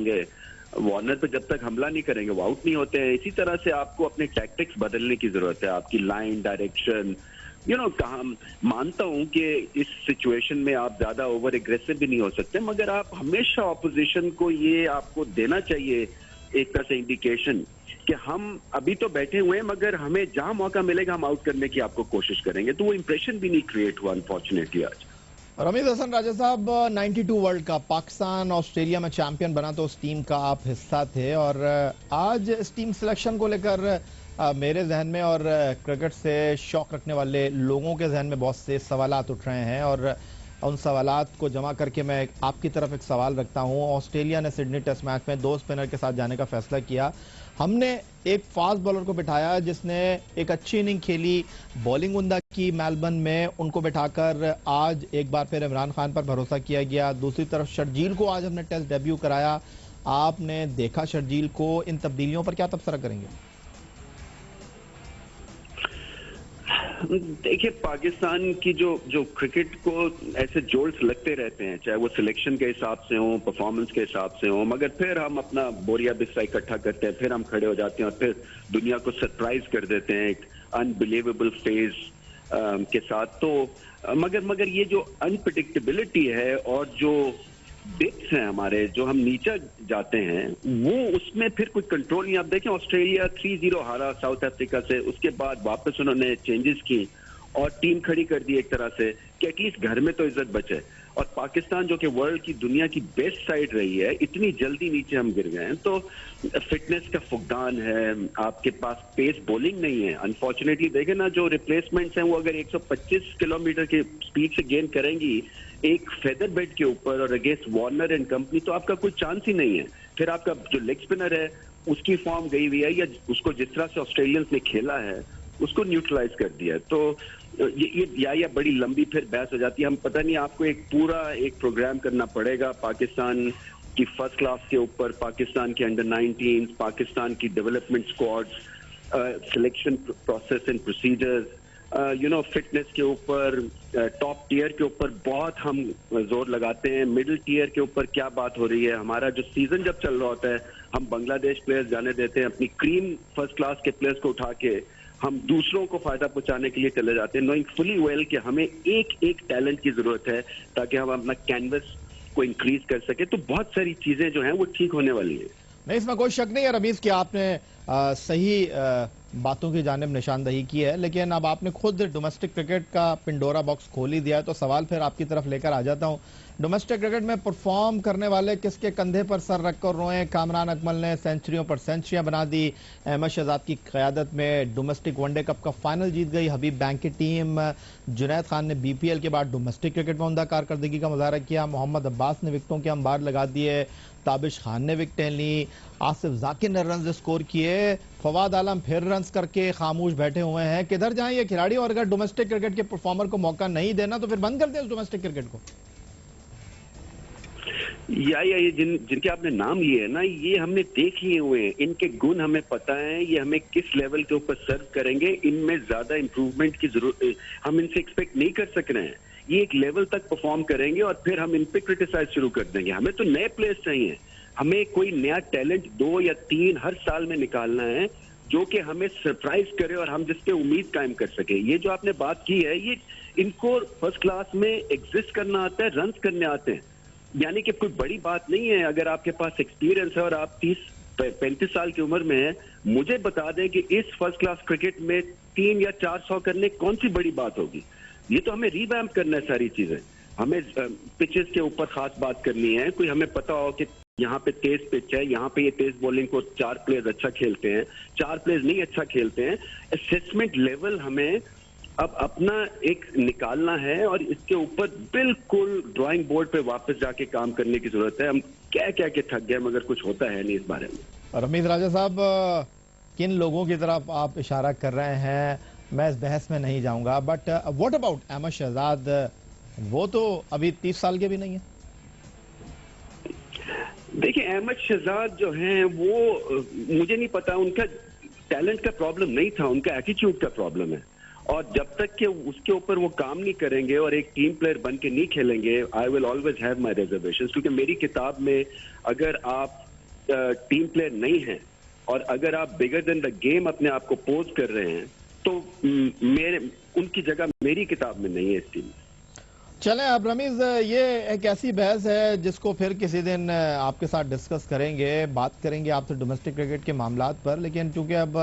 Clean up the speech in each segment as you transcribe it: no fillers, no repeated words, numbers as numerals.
होंगे, वार्नर पे जब तक हमला नहीं करेंगे वो आउट नहीं होते हैं। इसी तरह से आपको अपने टैक्टिक्स बदलने की जरूरत है, आपकी लाइन, डायरेक्शन, कहा। मानता हूं कि इस सिचुएशन में आप ज्यादा ओवर एग्रेसिव भी नहीं हो सकते, मगर आप हमेशा ऑपोजिशन को ये आपको देना चाहिए एक तरह से इंडिकेशन कि हम अभी तो बैठे हुए हैं, मगर हमें जहां मौका मिलेगा हम आउट करने की आपको कोशिश करेंगे। तो वो इंप्रेशन भी नहीं क्रिएट हुआ अनफॉर्चुनेटली आज। रमीज हसन राजा साहब, 92 वर्ल्ड कप पाकिस्तान ऑस्ट्रेलिया में चैंपियन बना तो उस टीम का आप हिस्सा थे, और आज इस टीम सिलेक्शन को लेकर मेरे जहन में और क्रिकेट से शौक रखने वाले लोगों के जहन में बहुत से सवालात उठ रहे हैं, और उन सवालात को जमा करके मैं आपकी तरफ एक सवाल रखता हूं। ऑस्ट्रेलिया ने सिडनी टेस्ट मैच में 2 स्पिनर के साथ जाने का फैसला किया। हमने एक फास्ट बॉलर को बिठाया जिसने एक अच्छी इनिंग खेली, बॉलिंग उम्दा की मेलबर्न में, उनको बिठाकर आज एक बार फिर इमरान खान पर भरोसा किया गया। दूसरी तरफ शर्जील को आज हमने टेस्ट डेब्यू कराया। आपने देखा शर्जील को, इन तब्दीलियों पर क्या तबसरा करेंगे? देखिए, पाकिस्तान की जो क्रिकेट को ऐसे जोल्स लगते रहते हैं, चाहे वो सिलेक्शन के हिसाब से हो, परफॉर्मेंस के हिसाब से हो, मगर फिर हम अपना बोरिया बिस्सा इकट्ठा करते हैं, फिर हम खड़े हो जाते हैं और फिर दुनिया को सरप्राइज कर देते हैं एक अनबिलीवेबल फेज के साथ। तो मगर ये जो अनप्रेडिक्टेबिलिटी है और जो डिप्स हैं हमारे, जो हम नीचे जाते हैं, वो उसमें फिर कोई कंट्रोल नहीं। आप देखें, ऑस्ट्रेलिया 3-0 हारा साउथ अफ्रीका से, उसके बाद वापस उन्होंने चेंजेस की और टीम खड़ी कर दी एक तरह से कि एटलीस्ट घर में तो इज्जत बचे। और पाकिस्तान जो कि वर्ल्ड की, दुनिया की बेस्ट साइड रही है, इतनी जल्दी नीचे हम गिर गए हैं। तो फिटनेस का फुकदान है, आपके पास पेस बॉलिंग नहीं है। अनफॉर्चुनेटली देखें ना, जो रिप्लेसमेंट्स हैं वो अगर 125 किलोमीटर की स्पीड से गेंद करेंगी एक फेदर बेड के ऊपर और अगेंस्ट वार्नर एंड कंपनी, तो आपका कोई चांस ही नहीं है। फिर आपका जो लेग स्पिनर है उसकी फॉर्म गई हुई है, या उसको जिस तरह से ऑस्ट्रेलियंस ने खेला है उसको न्यूट्रलाइज कर दिया है। तो ये बड़ी लंबी फिर बहस हो जाती है। हम पता नहीं, आपको एक प्रोग्राम करना पड़ेगा पाकिस्तान की फर्स्ट क्लास के ऊपर, पाकिस्तान के अंडर 19, पाकिस्तान की development squads, selection process and procedures, fitness के ऊपर, टॉप टीयर के ऊपर बहुत हम जोर लगाते हैं। मिडिल टीयर के ऊपर क्या बात हो रही है? हमारा जो सीजन जब चल रहा होता है, हम बांग्लादेश प्लेयर्स जाने देते हैं, अपनी क्रीम फर्स्ट क्लास के प्लेयर्स को उठा के हम दूसरों को फायदा पहुंचाने के लिए चले जाते हैं, नोइंग फुली वेल कि हमें एक टैलेंट की जरूरत है ताकि हम अपना कैनवस को इंक्रीज कर सके। तो बहुत सारी चीजें जो हैं वो ठीक होने वाली है। नहीं, इसमें कोई शक नहीं है रमीज कि आपने सही बातों की जानिब निशानदही की है, लेकिन अब आपने खुद डोमेस्टिक क्रिकेट का पिंडोरा बॉक्स खोल ही दिया है, तो सवाल फिर आपकी तरफ लेकर आ जाता हूं। डोमेस्टिक क्रिकेट में परफॉर्म करने वाले किसके कंधे पर सर रखकर रोए? कामरान अकमल ने सेंचुरियों पर सेंचुरियां बना दी। अहमद शहजाद की क़यादत में डोमेस्टिक वनडे कप का फाइनल जीत गई हबीब बैंक की टीम। जुनैद खान ने बीपीएल के बाद डोमेस्टिक क्रिकेट में उम्दा कारकर्दगी का मुजाहरा किया। मोहम्मद अब्बास ने विकेटों के अंबार लगा दिए। ताबिश खान ने विकेटें ली। आसिफ जाकिर ने रन स्कोर किए। फवाद आलम फिर रन करके खामोश बैठे हुए हैं। किधर जाएं ये खिलाड़ी? और अगर डोमेस्टिक क्रिकेट के परफॉर्मर को मौका नहीं देना तो फिर बंद कर दें उस डोमेस्टिक क्रिकेट को। ये जिनके आपने नाम लिए है ना, ये हमने देख लिए हुए हैं, इनके गुण हमें पता है, ये हमें किस लेवल के ऊपर सर्व करेंगे, इनमें ज्यादा इंप्रूवमेंट की जरूरत हम इनसे एक्सपेक्ट नहीं कर सक रहे हैं। ये एक लेवल तक परफॉर्म करेंगे और फिर हम इन पे क्रिटिसाइज शुरू कर देंगे। हमें तो नए प्लेयर्स चाहिए, हमें कोई नया टैलेंट 2 या 3 हर साल में निकालना है जो कि हमें सरप्राइज करे और हम जिस पे उम्मीद कायम कर सके। ये जो आपने बात की है, ये इनको फर्स्ट क्लास में एग्जिस्ट करना आता है, रन करने आते हैं, यानी कि कोई बड़ी बात नहीं है। अगर आपके पास एक्सपीरियंस है और आप 30-35 साल की उम्र में है, मुझे बता दें कि इस फर्स्ट क्लास क्रिकेट में 3 या 400 करने कौन सी बड़ी बात होगी? ये तो हमें रिवैम्प करना है सारी चीजें। हमें पिचेस के ऊपर खास बात करनी है। कोई हमें पता हो कि यहाँ पे तेज पिच है, यहाँ पे ये तेज बॉलिंग को 4 प्लेयर्स अच्छा खेलते हैं, 4 प्लेयर्स नहीं अच्छा खेलते हैं। असेसमेंट लेवल हमें अब अपना एक निकालना है और इसके ऊपर बिल्कुल ड्राइंग बोर्ड पे वापस जाके काम करने की जरूरत है। हम क्या क्या के थक गए, मगर कुछ होता है नहीं इस बारे में। रमीज राजा साहब, किन लोगों की तरफ आप इशारा कर रहे हैं मैं इस बहस में नहीं जाऊंगा, but what about Ahmed Shahzad? वो तो अभी 30 साल के भी नहीं है। देखिए, अहमद शहजाद जो हैं वो, मुझे नहीं पता, उनका टैलेंट का प्रॉब्लम नहीं था, उनका एटीट्यूड का प्रॉब्लम है। और जब तक कि उसके ऊपर वो काम नहीं करेंगे और एक टीम प्लेयर बन के नहीं खेलेंगे, I will always have my reservations. क्योंकि मेरी किताब में अगर आप टीम प्लेयर नहीं हैं और अगर आप बिगर देन द गेम अपने आप को पोज कर रहे हैं तो उनकी जगह मेरी किताब में नहीं है इस टीम में। चलें अब रमीज, ये एक ऐसी बहस है जिसको फिर किसी दिन आपके साथ डिस्कस करेंगे, बात करेंगे आपसे डोमेस्टिक क्रिकेट के मामलात पर, लेकिन चूंकि अब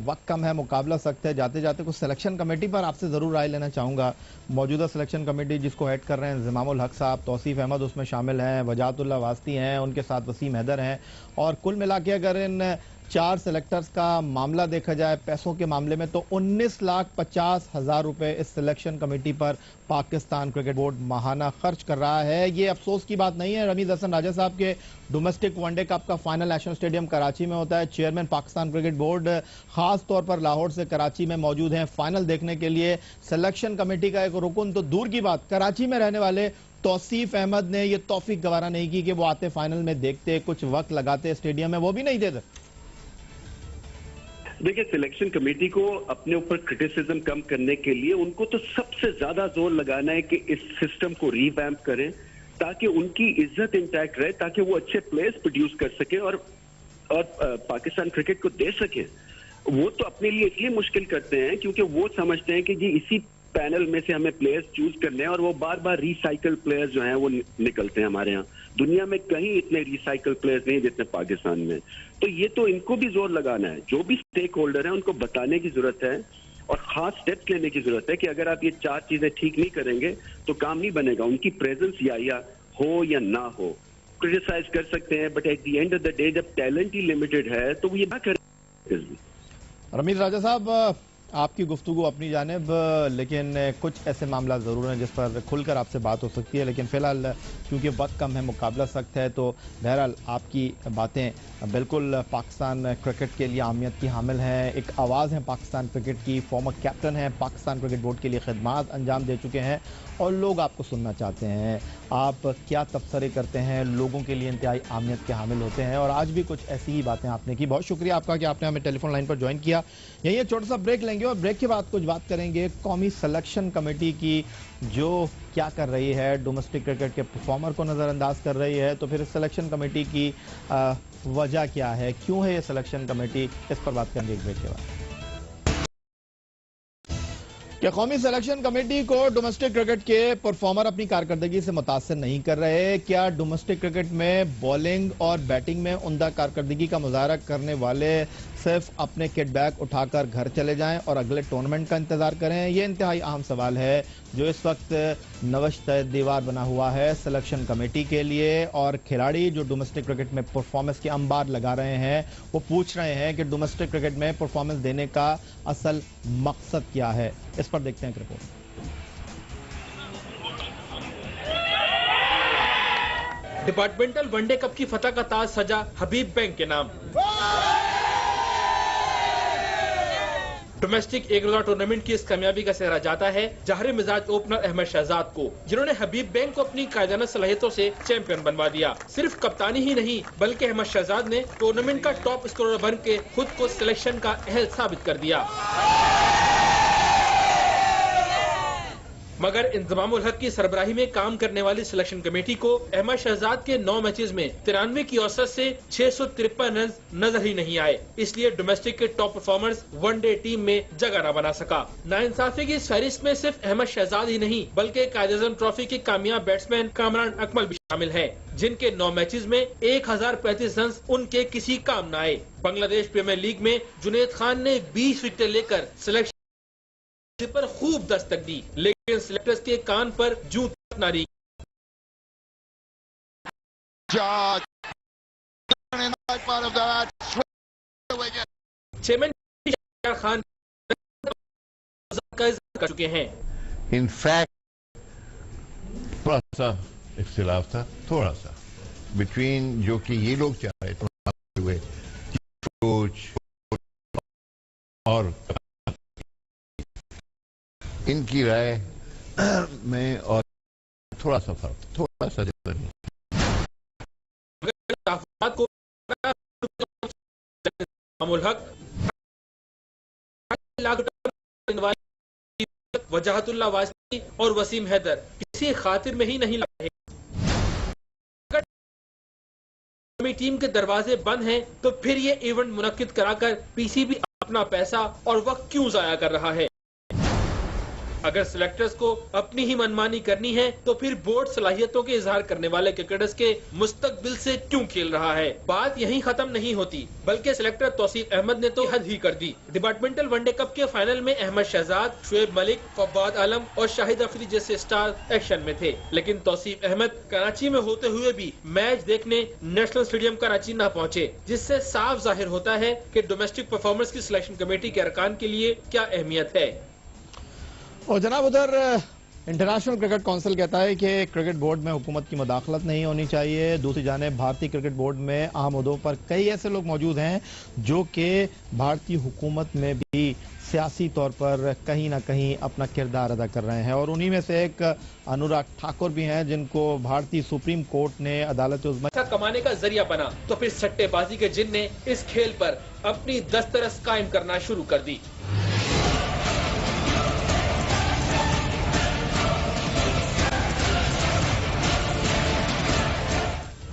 वक्त कम है, मुकाबला सख्त है, जाते जाते कुछ सिलेक्शन कमेटी पर आपसे जरूर राय लेना चाहूंगा। मौजूदा सिलेक्शन कमेटी जिसको हेड कर रहे हैं ज़मामुल हक साहब, तौसीफ अहमद उसमें शामिल हैं, वजाहतुल्लाह वास्ती हैं, उनके साथ वसीम हैदर हैं, और कुल मिला के अगर इन 4 सेलेक्टर्स का मामला देखा जाए पैसों के मामले में तो 19,50,000 रुपए इस सिलेक्शन कमेटी पर पाकिस्तान क्रिकेट बोर्ड माहाना खर्च कर रहा है। ये अफसोस की बात नहीं है। रमीज हसन राजा साहब के डोमेस्टिक वनडे कप का फाइनल नेशनल स्टेडियम कराची में होता है। चेयरमैन पाकिस्तान क्रिकेट बोर्ड खास तौर पर लाहौर से कराची में मौजूद हैं फाइनल देखने के लिए। सिलेक्शन कमेटी का एक रुकन तो दूर की बात, कराची में रहने वाले तौसीफ अहमद ने यह तौफीक गवारा नहीं की कि वो आते फाइनल में देखते, कुछ वक्त लगाते स्टेडियम में, वो भी नहीं देते। देखिए, सिलेक्शन कमेटी को अपने ऊपर क्रिटिसिज्म कम करने के लिए उनको तो सबसे ज्यादा जोर लगाना है कि इस सिस्टम को रीवैम्प करें ताकि उनकी इज्जत इंटैक्ट रहे, ताकि वो अच्छे प्लेयर्स प्रोड्यूस कर सके और पाकिस्तान क्रिकेट को दे सके। वो तो अपने लिए इसलिए मुश्किल करते हैं क्योंकि वो समझते हैं कि जी इसी पैनल में से हमें प्लेयर्स चूज करने हैं और वो बार बार रिसाइकल प्लेयर्स जो हैं वो निकलते हैं हमारे यहाँ। दुनिया में कहीं इतने रिसाइकल प्लेयर्स नहीं जितने पाकिस्तान में। तो ये तो इनको भी जोर लगाना है, जो भी स्टेक होल्डर है उनको बताने की जरूरत है और खास स्टेप्स लेने की जरूरत है कि अगर आप ये 4 चीजें ठीक नहीं करेंगे तो काम नहीं बनेगा। उनकी प्रेजेंस या हो या ना हो, क्रिटिसाइज कर सकते हैं, but at the end of the day जब टैलेंट ही लिमिटेड है तो वो ये ना करें। रमीज राजा साहब, आपकी गुफ्तगू अपनी जानिब, लेकिन कुछ ऐसे मामला जरूर हैं जिस पर खुलकर आपसे बात हो सकती है, लेकिन फिलहाल क्योंकि वक्त कम है, मुकाबला सख्त है, तो बहरहाल आपकी बातें बिल्कुल पाकिस्तान क्रिकेट के लिए अहमियत की हामिल हैं। एक आवाज़ है पाकिस्तान क्रिकेट की, फॉर्मर कैप्टन हैं, पाकिस्तान क्रिकेट बोर्ड के लिए खिदमात अंजाम दे चुके हैं और लोग आपको सुनना चाहते हैं। आप क्या तबसरे करते हैं, लोगों के लिए इंतहाई अहमियत के हामिल होते हैं, और आज भी कुछ ऐसी ही बातें आपने की। बहुत शुक्रिया आपका कि आपने हमें टेलीफोन लाइन पर ज्वाइन किया। यही एक छोटा सा ब्रेक लेंगे और ब्रेक के बाद कुछ बात करेंगे कौमी सिलेक्शन कमेटी की, जो क्या कर रही है, डोमेस्टिक क्रिकेट के परफॉर्मर को नजरअंदाज कर रही है, तो फिर सिलेक्शन कमेटी की वजह क्या है, क्यों है ये सिलेक्शन कमेटी, इस पर बात करेंगे एक ब्रेक के बाद। क्या कौमी सिलेक्शन कमेटी को डोमेस्टिक क्रिकेट के परफॉर्मर अपनी कारकर्दगी से मुतासर नहीं कर रहे? क्या डोमेस्टिक क्रिकेट में बॉलिंग और बैटिंग में उम्दा कारकर्दगी का मुजाहरा करने वाले सिर्फ अपने किट बैग उठाकर घर चले जाएं और अगले टूर्नामेंट का इंतजार करें? यह इंतहाई अहम सवाल है जो इस वक्त नवश्त दीवार बना हुआ है सिलेक्शन कमेटी के लिए। और खिलाड़ी जो डोमेस्टिक क्रिकेट में परफॉर्मेंस के अंबार लगा रहे हैं, वो पूछ रहे हैं कि डोमेस्टिक क्रिकेट में परफॉर्मेंस देने का असल मकसद क्या है। इस पर देखते हैं रिपोर्ट। डिपार्टमेंटल वनडे कप की फतह का ताज सजा हबीब बैंक के नाम। डोमेस्टिक एक रोजा टूर्नामेंट की इस कामयाबी का सेहरा जाता है जहरी मिजाज ओपनर अहमद शहजाद को, जिन्होंने हबीब बैंक को अपनी कायदाना सलाहियतों से चैंपियन बनवा दिया। सिर्फ कप्तानी ही नहीं बल्कि अहमद शहजाद ने टूर्नामेंट का टॉप स्कोरर बन के खुद को सिलेक्शन का अहल साबित कर दिया। मगर इंजमामुल हक की सरबराही में काम करने वाली सिलेक्शन कमेटी को अहमद शहजाद के 9 मैचेस में 93 की औसत से 653 रन नजर ही नहीं आए, इसलिए डोमेस्टिक के टॉप परफॉर्मर्स वनडे टीम में जगह न बना सका। नाइंसाफी की इस फहरिस्त में सिर्फ अहमद शहजाद ही नहीं बल्कि कायद-ए-आज़म ट्रॉफी के कामयाब बैट्समैन कामरान अकमल भी शामिल हैं, जिनके 9 मैचेस में 1035 रन उनके किसी काम न आए। बांग्लादेश प्रीमियर लीग में जुनैद खान ने 20 विकेट लेकर सिलेक्शन पर खूब दस्तक दी, लेकिन सिलेक्टर्स के कान पर जूं तक न रही। चेयरमैन खान कर चुके हैं। इनफैक्ट थोड़ा सा इख्तिलाफ था, थोड़ा सा बिटवीन जो कि ये लोग चाह रहे थे कोच और इनकी राय में, और थोड़ा सा फर्क, थोड़ा सा ज्यादा नहीं। वजाहतुल्लाह वास्ती और वसीम हैदर किसी खातिर में ही नहीं लगे। टीम के दरवाजे बंद हैं, तो फिर ये इवेंट मुनक्किद कराकर पीसीबी अपना पैसा और वक्त क्यों जाया कर रहा है? अगर सिलेक्टर्स को अपनी ही मनमानी करनी है तो फिर बोर्ड सलाहियतों के इजहार करने वाले क्रिकेटर्स के मुस्तकबिल से क्यों खेल रहा है? बात यहीं खत्म नहीं होती, बल्कि सिलेक्टर तौसीफ अहमद ने तो हद ही कर दी। डिपार्टमेंटल वनडे कप के फाइनल में अहमद शहजाद, शुएब मलिक, फवाद आलम और शाहिद अफरीदी जैसे स्टार एक्शन में थे, लेकिन तौसीफ अहमद कराची में होते हुए भी मैच देखने नेशनल स्टेडियम कराची न पहुंचे, जिससे साफ जाहिर होता है कि डोमेस्टिक परफॉर्मर्स की सिलेक्शन कमेटी के अरकान के लिए क्या अहमियत है। और जनाब उधर इंटरनेशनल क्रिकेट काउंसिल कहता है कि क्रिकेट बोर्ड में हुकूमत की मुदाखलत नहीं होनी चाहिए। दूसरी जानिब भारतीय क्रिकेट बोर्ड में अहम ओहदों पर कई ऐसे लोग मौजूद हैं जो कि भारतीय हुकूमत में भी सियासी तौर पर कहीं ना कहीं अपना किरदार अदा कर रहे हैं, और उन्हीं में से एक अनुराग ठाकुर भी हैं जिनको भारतीय सुप्रीम कोर्ट ने अदालत उज़्मा कमाने का जरिया बना, तो फिर सट्टेबाजी के जिन ने इस खेल पर अपनी दस्तरस कायम करना शुरू कर दी।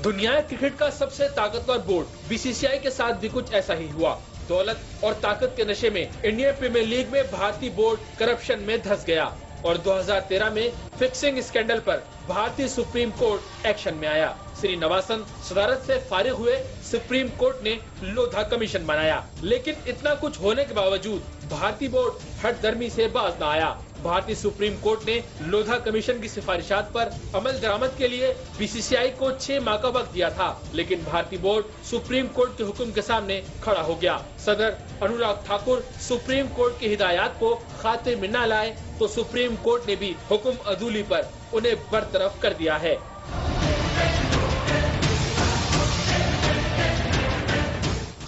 दुनिया क्रिकेट का सबसे ताकतवर बोर्ड बीसीसीआई के साथ भी कुछ ऐसा ही हुआ। दौलत और ताकत के नशे में इंडियन प्रीमियर लीग में भारतीय बोर्ड करप्शन में धंस गया और 2013 में फिक्सिंग स्कैंडल पर भारतीय सुप्रीम कोर्ट एक्शन में आया। श्री नवासन सदारत से फारिग हुए, सुप्रीम कोर्ट ने लोधा कमीशन बनाया, लेकिन इतना कुछ होने के बावजूद भारतीय बोर्ड हठधर्मी से बाज न आया। भारतीय सुप्रीम कोर्ट ने लोधा कमीशन की सिफारिशात पर अमल दरामद के लिए बीसीसीआई को 6 माह का वक्त दिया था, लेकिन भारतीय बोर्ड सुप्रीम कोर्ट के हुक्म के सामने खड़ा हो गया। सदर अनुराग ठाकुर सुप्रीम कोर्ट की हिदायत को खाते में न लाए तो सुप्रीम कोर्ट ने भी हुक्म अदूली पर उन्हें बरतरफ कर दिया है।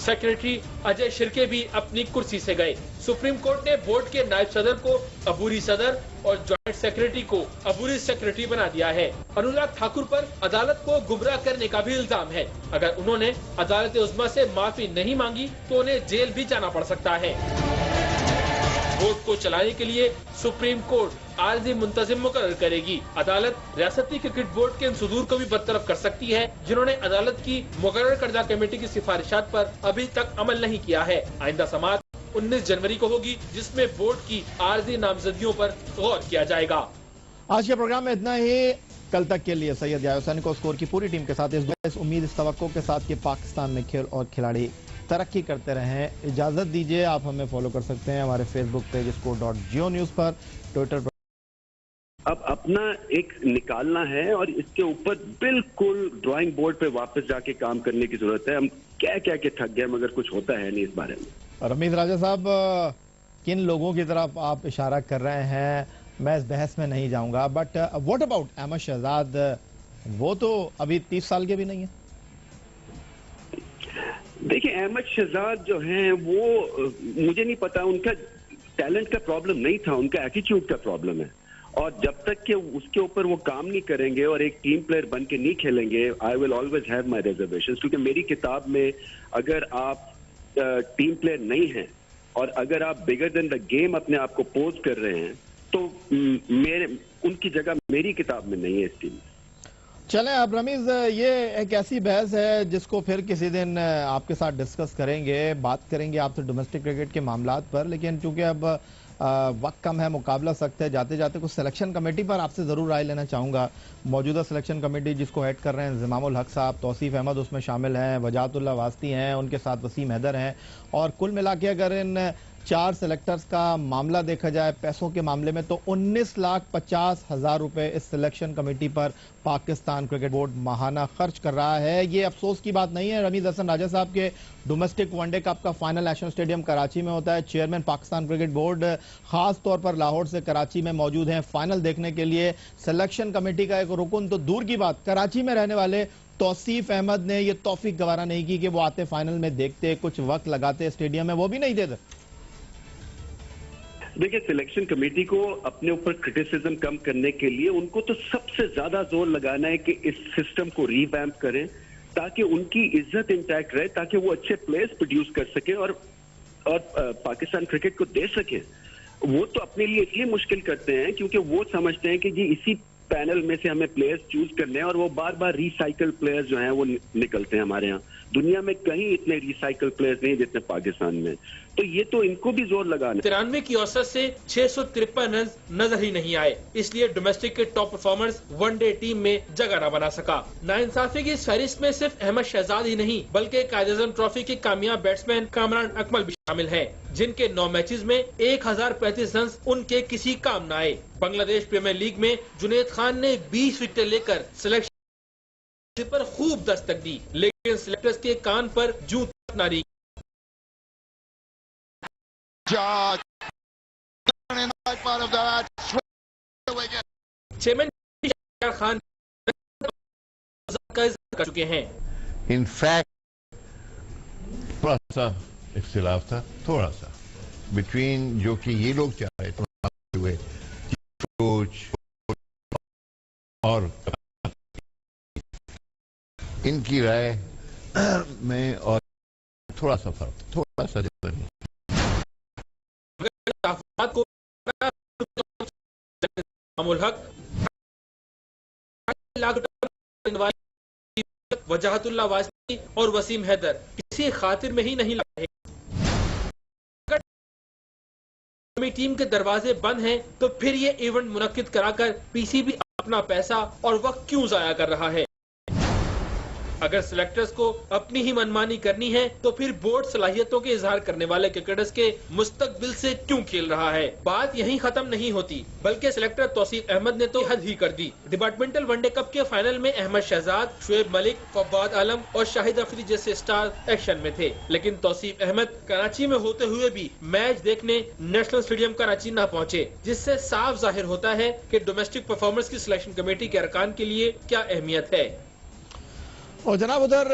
सेक्रेटरी अजय शिर्के भी अपनी कुर्सी से गए। सुप्रीम कोर्ट ने बोर्ड के नायब सदर को अबूरी सदर और जॉइंट सेक्रेटरी को अबूरी सेक्रेटरी बना दिया है। अनुराग ठाकुर पर अदालत को गुमराह करने का भी इल्जाम है। अगर उन्होंने अदालत उज़्मा से माफी नहीं मांगी तो उन्हें जेल भी जाना पड़ सकता है। बोर्ड को चलाने के लिए सुप्रीम कोर्ट आर्जी मुंतजिम मुकर्रर करेगी। अदालत रियासती क्रिकेट बोर्ड के इन सुदूर को भी बरतरफ कर सकती है जिन्होंने अदालत की मुकर्रर करदा कमेटी की सिफारिशात पर अभी तक अमल नहीं किया है। आइंदा समाअत 19 जनवरी को होगी, जिसमें बोर्ड की आर्जी नामजदगियों पर गौर किया जाएगा। आज के प्रोग्राम में इतना ही। कल तक के लिए सैयद यार हुसैन को स्कोर की पूरी टीम के साथ इस उम्मीद इस तवक्को के साथ कि पाकिस्तान में खेल और खिलाड़ी तरक्की करते रहें। इजाजत दीजिए। आप हमें फॉलो कर सकते हैं हमारे फेसबुक पेज score.geo-news पर, ट्विटर पर। अब अपना एक निकालना है और इसके ऊपर बिल्कुल ड्राइंग बोर्ड पे वापस जाके काम करने की जरूरत है। हम क्या क्या के थक गए मगर कुछ होता है नहीं इस बारे में। रमीज राजा साहब, किन लोगों की तरफ आप इशारा कर रहे हैं? मैं इस बहस में नहीं जाऊंगा, but what about Ahmed Shahzad? वो तो अभी 30 साल के भी नहीं है। देखिए, अहमद शहजाद जो हैं वो मुझे नहीं पता, उनका टैलेंट का प्रॉब्लम नहीं था, उनका एटीट्यूड का प्रॉब्लम है। और जब तक कि उसके ऊपर वो काम नहीं करेंगे और एक टीम प्लेयर बन के नहीं खेलेंगे, I will always have my reservations. क्योंकि मेरी किताब में अगर आप टीम प्लेयर नहीं हैं और अगर आप बिगर देन द गेम अपने आप को पोज कर रहे हैं तो उनकी जगह मेरी किताब में नहीं है इस टीम में। चलें अब रमीज, ये एक ऐसी बहस है जिसको फिर किसी दिन आपके साथ डिस्कस करेंगे, बात करेंगे आपसे डोमेस्टिक क्रिकेट के मामलात पर। लेकिन चूंकि अब वक्त कम है, मुकाबला सख्त है, जाते जाते कुछ सिलेक्शन कमेटी पर आपसे जरूर राय लेना चाहूंगा। मौजूदा सिलेक्शन कमेटी जिसको हेड कर रहे हैं ज़मामुल हक साहब, तौसीफ अहमद उसमें शामिल हैं, वजाहतुल्लाह वास्ती हैं, उनके साथ वसीम हैदर हैं, और कुल मिला के अगर इन 4 सेलेक्टर्स का मामला देखा जाए पैसों के मामले में तो 19,50,000 रुपए इस सिलेक्शन कमेटी पर पाकिस्तान क्रिकेट बोर्ड माहाना खर्च कर रहा है। ये अफसोस की बात नहीं है। रमीज हसन राजा साहब के डोमेस्टिक वनडे कप का फाइनल नेशनल स्टेडियम कराची में होता है। चेयरमैन पाकिस्तान क्रिकेट बोर्ड खास तौर पर लाहौर से कराची में मौजूद हैं फाइनल देखने के लिए। सिलेक्शन कमेटी का एक रुकन तो दूर की बात, कराची में रहने वाले तौसीफ अहमद ने यह तौफीक गवारा नहीं की कि वो आते फाइनल में देखते, कुछ वक्त लगाते स्टेडियम में, वो भी नहीं देते। देखिए, सिलेक्शन कमेटी को अपने ऊपर क्रिटिसिज्म कम करने के लिए उनको तो सबसे ज्यादा जोर लगाना है कि इस सिस्टम को रीवैम्प करें ताकि उनकी इज्जत इंटैक्ट रहे, ताकि वो अच्छे प्लेयर्स प्रोड्यूस कर सके और पाकिस्तान क्रिकेट को दे सके। वो तो अपने लिए इसलिए मुश्किल करते हैं क्योंकि वो समझते हैं कि जी इसी पैनल में से हमें प्लेयर्स चूज करने हैं और वो बार बार रिसाइकल प्लेयर्स जो हैं वो निकलते हैं हमारे यहाँ। दुनिया में कहीं इतने रिसाइकल प्लेयर्स नहीं जितने पाकिस्तान में, तो ये तो इनको भी जोर लगाना। 93 की औसत से 653 रन नजर ही नहीं आए, इसलिए डोमेस्टिक के टॉप परफॉर्मर्स वनडे टीम में जगह न बना सका। नाइंसाफी की इस फहरिस्त में सिर्फ अहमद शहजाद ही नहीं बल्कि कायद-ए-आज़म ट्रॉफी के कामयाब बैट्समैन कामरान अकमल भी शामिल हैं, जिनके 9 मैचेस में 1035 रन उनके किसी काम न आए। बांग्लादेश प्रीमियर लीग में जुनैद खान ने 20 विकेट लेकर सिलेक्शन पर खूब दस्तक दी, लेकिन सिलेक्टर्स के कान पर जूं तक न रही। चेयरमैन खान कर चुके हैं। इनफैक्ट थोड़ा सा इख्तिलाफ था, थोड़ा सा बिटवीन जो कि ये लोग चाह रहे थे हुए कोच और इनकी राय में, और थोड़ा सा फर्क, थोड़ा सा ज्यादा नहीं। वजाहतुल्लाह वासी और वसीम हैदर किसी खातिर में ही नहीं लगे। टीम के दरवाजे बंद हैं, तो फिर ये इवेंट मुनक्किद कराकर पीसीबी अपना पैसा और वक्त क्यों जाया कर रहा है? अगर सिलेक्टर्स को अपनी ही मनमानी करनी है तो फिर बोर्ड सलाहियतों के इजहार करने वाले क्रिकेटर्स के मुस्तकबिल से क्यों खेल रहा है? बात यहीं खत्म नहीं होती, बल्कि सिलेक्टर तौसीफ अहमद ने तो हद ही कर दी। डिपार्टमेंटल वनडे कप के फाइनल में अहमद शहजाद, शुएब मलिक, फवाद आलम और शाहिद अफरीदी जैसे स्टार एक्शन में थे, लेकिन तौसीफ अहमद कराची में होते हुए भी मैच देखने नेशनल स्टेडियम कराची न पहुंचे, जिससे साफ जाहिर होता है कि डोमेस्टिक परफॉर्मर्स की सिलेक्शन कमेटी के अरकान के लिए क्या अहमियत है। और जनाब उधर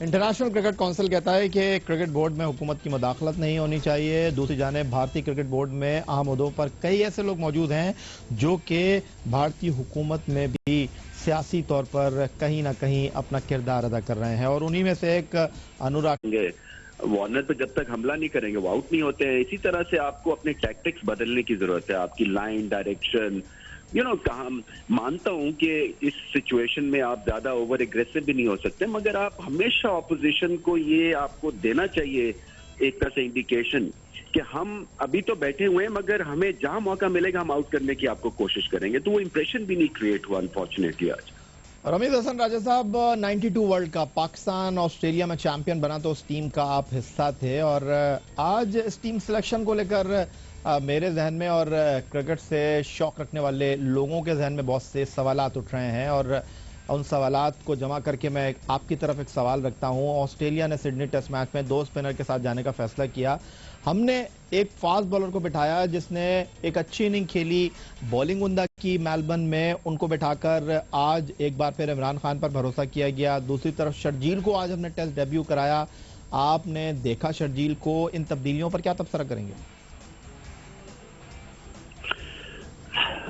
इंटरनेशनल क्रिकेट काउंसिल कहता है कि क्रिकेट बोर्ड में हुकूमत की मुदाखलत नहीं होनी चाहिए। दूसरी जानिब भारतीय क्रिकेट बोर्ड में अहम ओहदों पर कई ऐसे लोग मौजूद हैं जो कि भारतीय हुकूमत में भी सियासी तौर पर कहीं ना कहीं अपना किरदार अदा कर रहे हैं, और उन्हीं में से एक अनुराग वार्नर पे जब तक हमला नहीं करेंगे वो आउट नहीं होते हैं। इसी तरह से आपको अपने टैक्टिक्स बदलने की जरूरत है, आपकी लाइन डायरेक्शन कहा। मानता हूं कि इस सिचुएशन में आप ज्यादा ओवर एग्रेसिव भी नहीं हो सकते, मगर आप हमेशा ऑपोजिशन को ये आपको देना चाहिए एक तरह से इंडिकेशन कि हम अभी तो बैठे हुए हैं मगर हमें जहां मौका मिलेगा हम आउट करने की आपको कोशिश करेंगे। तो वो इंप्रेशन भी नहीं क्रिएट हुआ अनफॉर्चुनेटली आज। रमीज हसन राजा साहब, 92 वर्ल्ड कप पाकिस्तान ऑस्ट्रेलिया में चैंपियन बना तो उस टीम का आप हिस्सा थे, और आज इस टीम सिलेक्शन को लेकर मेरे जहन में और क्रिकेट से शौक रखने वाले लोगों के जहन में बहुत से सवालात उठ रहे हैं, और उन सवालात को जमा करके मैं आपकी तरफ एक सवाल रखता हूं। ऑस्ट्रेलिया ने सिडनी टेस्ट मैच में 2 स्पिनर के साथ जाने का फैसला किया। हमने एक फास्ट बॉलर को बिठाया जिसने एक अच्छी इनिंग खेली, बॉलिंग उम्दा की मेलबर्न में, उनको बिठाकर आज एक बार फिर इमरान खान पर भरोसा किया गया। दूसरी तरफ शर्जील को आज हमने टेस्ट डेब्यू कराया। आपने देखा शर्जील को, इन तब्दीलियों पर क्या तबसरा करेंगे?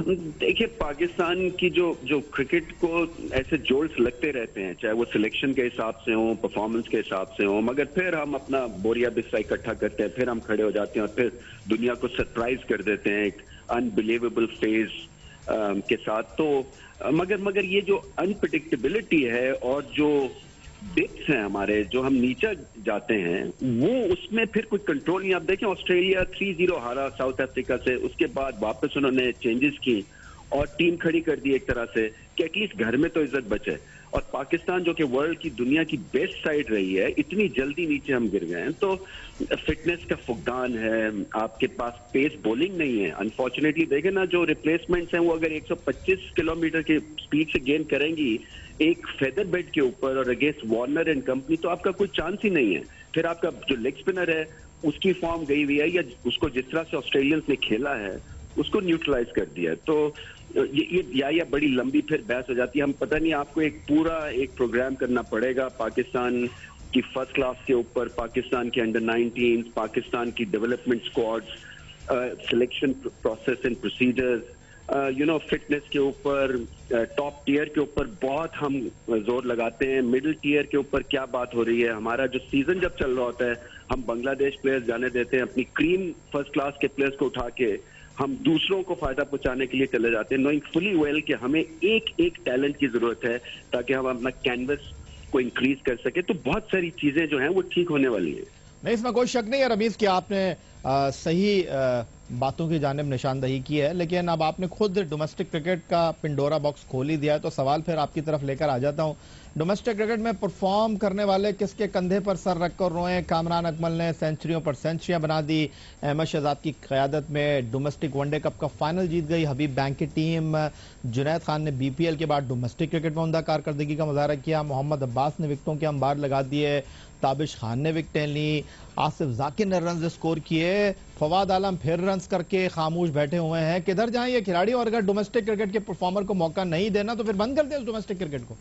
देखिए, पाकिस्तान की जो क्रिकेट को ऐसे जोल्स लगते रहते हैं, चाहे वो सिलेक्शन के हिसाब से हो, परफॉर्मेंस के हिसाब से हो, मगर फिर हम अपना बोरिया बिस्सा इकट्ठा करते हैं, फिर हम खड़े हो जाते हैं और फिर दुनिया को सरप्राइज कर देते हैं एक अनबिलीवेबल फेज के साथ। तो मगर ये जो अनप्रेडिक्टेबिलिटी है और जो डिप्स हैं हमारे, जो हम नीचे जाते हैं, वो उसमें फिर कोई कंट्रोल नहीं। आप देखें, ऑस्ट्रेलिया 3-0 हारा साउथ अफ्रीका से, उसके बाद वापस उन्होंने चेंजेस की और टीम खड़ी कर दी एक तरह से कि एटलीस्ट घर में तो इज्जत बचे। और पाकिस्तान जो कि वर्ल्ड की दुनिया की बेस्ट साइड रही है, इतनी जल्दी नीचे हम गिर गए हैं। तो फिटनेस का फुकदान है, आपके पास पेस बॉलिंग नहीं है। अनफॉर्चुनेटली देखें ना, जो रिप्लेसमेंट्स हैं वो अगर 125 किलोमीटर की स्पीड से गेंद करेंगी एक फेदर बेड के ऊपर और अगेंस्ट वार्नर एंड कंपनी, तो आपका कोई चांस ही नहीं है। फिर आपका जो लेग स्पिनर है उसकी फॉर्म गई हुई है, या उसको जिस तरह से ऑस्ट्रेलियंस ने खेला है उसको न्यूट्रलाइज कर दिया। तो ये बड़ी लंबी फिर बहस हो जाती है। हम पता नहीं, आपको एक प्रोग्राम करना पड़ेगा पाकिस्तान की फर्स्ट क्लास के ऊपर, पाकिस्तान के अंडर 19, पाकिस्तान की development squads, selection process and procedures, fitness के ऊपर, टॉप टियर के ऊपर बहुत हम जोर लगाते हैं। मिडिल टियर के ऊपर क्या बात हो रही है? हमारा जो सीजन जब चल रहा होता है, हम बांग्लादेश प्लेयर्स जाने देते हैं, अपनी क्रीम फर्स्ट क्लास के प्लेयर्स को उठा के हम दूसरों को फायदा पहुंचाने के लिए चले जाते हैं, नोइंग फुली वेल कि हमें एक एक टैलेंट की जरूरत है ताकि हम अपना कैनवस को इंक्रीज कर सके। तो बहुत सारी चीजें जो हैं वो ठीक होने वाली है। नहीं, इसमें कोई शक नहीं है रमीज कि आपने सही बातों की जानिब निशानदही की है, लेकिन अब आपने खुद डोमेस्टिक क्रिकेट का पिंडोरा बॉक्स खोल ही दिया है, तो सवाल फिर आपकी तरफ लेकर आ जाता हूं। डोमेस्टिक क्रिकेट में परफॉर्म करने वाले किसके कंधे पर सर रखकर रोए? कामरान अकमल ने सेंचुरियों पर सेंचुरियां बना दी। अहमद शहजाद की क़यादत में डोमेस्टिक वनडे कप का फाइनल जीत गई हबीब बैंक की टीम। जुनैद खान ने बीपीएल के बाद डोमेस्टिक क्रिकेट में उम्दा कारकर्दगी का मुजाहरा किया। मोहम्मद अब्बास ने विकेटों के अंबार लगा दिए। ताबिश खान ने विकेटें ली। आसिफ जाकिर ने रन स्कोर किए। फवाद आलम फिर रन्स करके खामोश बैठे हुए हैं। किधर जाएं ये खिलाड़ी? और अगर डोमेस्टिक क्रिकेट के परफॉर्मर को मौका नहीं देना तो फिर बंद कर दें उस डोमेस्टिक क्रिकेट को।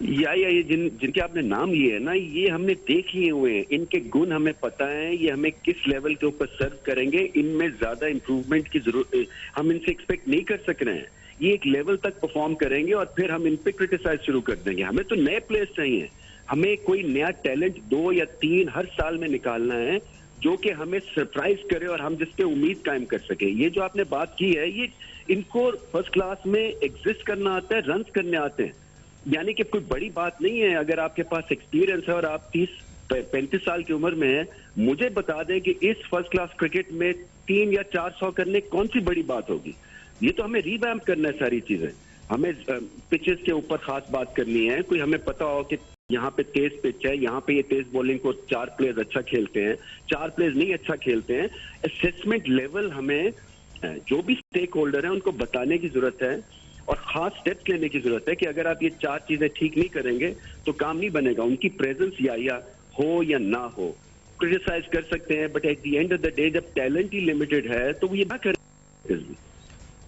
ये जिनके आपने नाम लिए है ना, ये हमने देख लिए हुए हैं, इनके गुण हमें पता है, ये हमें किस लेवल के ऊपर सर्व करेंगे, इनमें ज्यादा इंप्रूवमेंट की जरूरत हम इनसे एक्सपेक्ट नहीं कर सक रहे हैं। ये एक लेवल तक परफॉर्म करेंगे और फिर हम इन पे क्रिटिसाइज शुरू कर देंगे। हमें तो नए प्लेयर्स चाहिए, हमें कोई नया टैलेंट 2 या 3 हर साल में निकालना है जो कि हमें सरप्राइज करे और हम जिस पे उम्मीद कायम कर सके। ये जो आपने बात की है, ये इनको फर्स्ट क्लास में एग्जिस्ट करना आता है, रन करने आते हैं, यानी कि कोई बड़ी बात नहीं है। अगर आपके पास एक्सपीरियंस है और आप 30-35 साल की उम्र में है, मुझे बता दें कि इस फर्स्ट क्लास क्रिकेट में 3 या 400 करने कौन सी बड़ी बात होगी। ये तो हमें रिवैम्प करना है सारी चीजें। हमें पिचेस के ऊपर खास बात करनी है। कोई हमें पता हो कि यहाँ पे तेज पिच है, यहाँ पे ये तेज बॉलिंग को 4 प्लेयर्स अच्छा खेलते हैं, 4 प्लेयर्स नहीं अच्छा खेलते हैं। असेसमेंट लेवल हमें जो भी स्टेक होल्डर है उनको बताने की जरूरत है और खास स्टेप्स लेने की जरूरत है कि अगर आप ये 4 चीजें ठीक नहीं करेंगे तो काम नहीं बनेगा। उनकी प्रेजेंस या हो या ना हो, क्रिटिसाइज कर सकते हैं, but at the end of the day जब टैलेंट ही लिमिटेड है तो वो ये ना करें।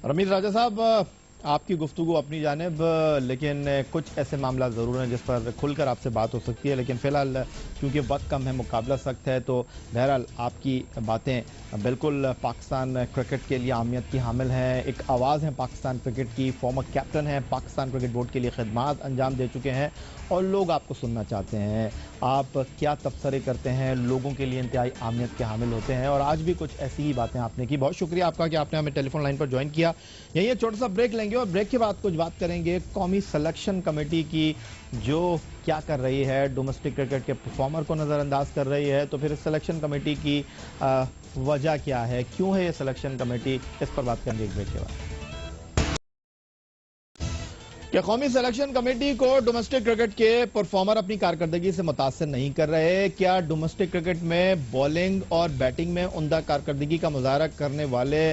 रमीज राजा साहब, आपकी गुफ्तगू अपनी जानिब, लेकिन कुछ ऐसे मामला ज़रूर हैं जिस पर खुलकर आपसे बात हो सकती है, लेकिन फ़िलहाल क्योंकि वक्त कम है, मुकाबला सख्त है, तो बहरहाल आपकी बातें बिल्कुल पाकिस्तान क्रिकेट के लिए अहमियत की हामिल हैं। एक आवाज़ है पाकिस्तान क्रिकेट की, फॉर्मर कैप्टन हैं, पाकिस्तान क्रिकेट बोर्ड के लिए खिदमात अंजाम दे चुके हैं और लोग आपको सुनना चाहते हैं। आप क्या तबसरे करते हैं, लोगों के लिए इंतहाई अहमियत के हामिल होते हैं और आज भी कुछ ऐसी ही बातें आपने की। बहुत शुक्रिया आपका कि आपने हमें टेलीफोन लाइन पर ज्वाइन किया। यही एक छोटा सा ब्रेक लेंगे और ब्रेक के बाद कुछ बात करेंगे कौमी सिलेक्शन कमेटी की, जो क्या कर रही है, डोमेस्टिक क्रिकेट के परफॉर्मर को नज़रअंदाज कर रही है, तो फिर इस सिलेक्शन कमेटी की वजह क्या है, क्यों है ये सिलेक्शन कमेटी, इस पर बात करेंगे एक ब्रेक के बाद। क्या कौमी सिलेक्शन कमेटी को डोमेस्टिक क्रिकेट के परफॉर्मर अपनी कारकर्दगी से मुतासर नहीं कर रहे? क्या डोमेस्टिक क्रिकेट में बॉलिंग और बैटिंग में उम्दा कारकर्दगी का मुजाहरा करने वाले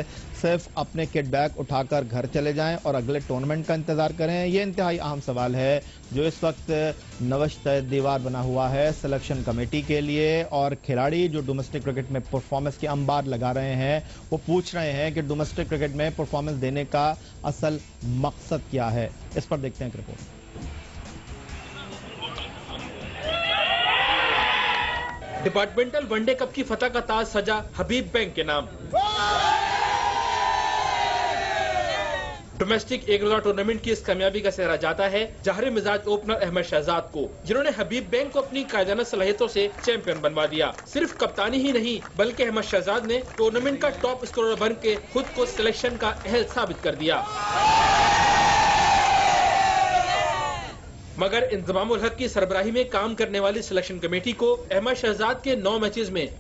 सिर्फ अपने किट बैग उठाकर घर चले जाएं और अगले टूर्नामेंट का इंतजार करें? यह इंतहाई अहम सवाल है जो इस वक्त नवश्त दीवार बना हुआ है सिलेक्शन कमेटी के लिए। और खिलाड़ी जो डोमेस्टिक क्रिकेट में परफॉर्मेंस के अंबार लगा रहे हैं वो पूछ रहे हैं कि डोमेस्टिक क्रिकेट में परफॉर्मेंस देने का असल मकसद क्या है। इस पर देखते हैं एक रिपोर्ट। डिपार्टमेंटल वनडे कप की फतह का ताज सजा हबीब बैंक के नाम। डोमेस्टिक एक रोजा टूर्नामेंट की इस कामयाबी का सेहरा जाता है जहरी मिजाज ओपनर अहमद शहजाद को, जिन्होंने हबीब बैंक को अपनी कायदाना सलाहियतों से चैंपियन बनवा दिया। सिर्फ कप्तानी ही नहीं बल्कि अहमद शहजाद ने टूर्नामेंट का टॉप स्कोरर बन के खुद को सिलेक्शन का अहल साबित कर दिया। मगर इंतजामुल हक की सरबराही में काम करने वाली सिलेक्शन कमेटी को अहमद शहजाद के 9 मैचेस में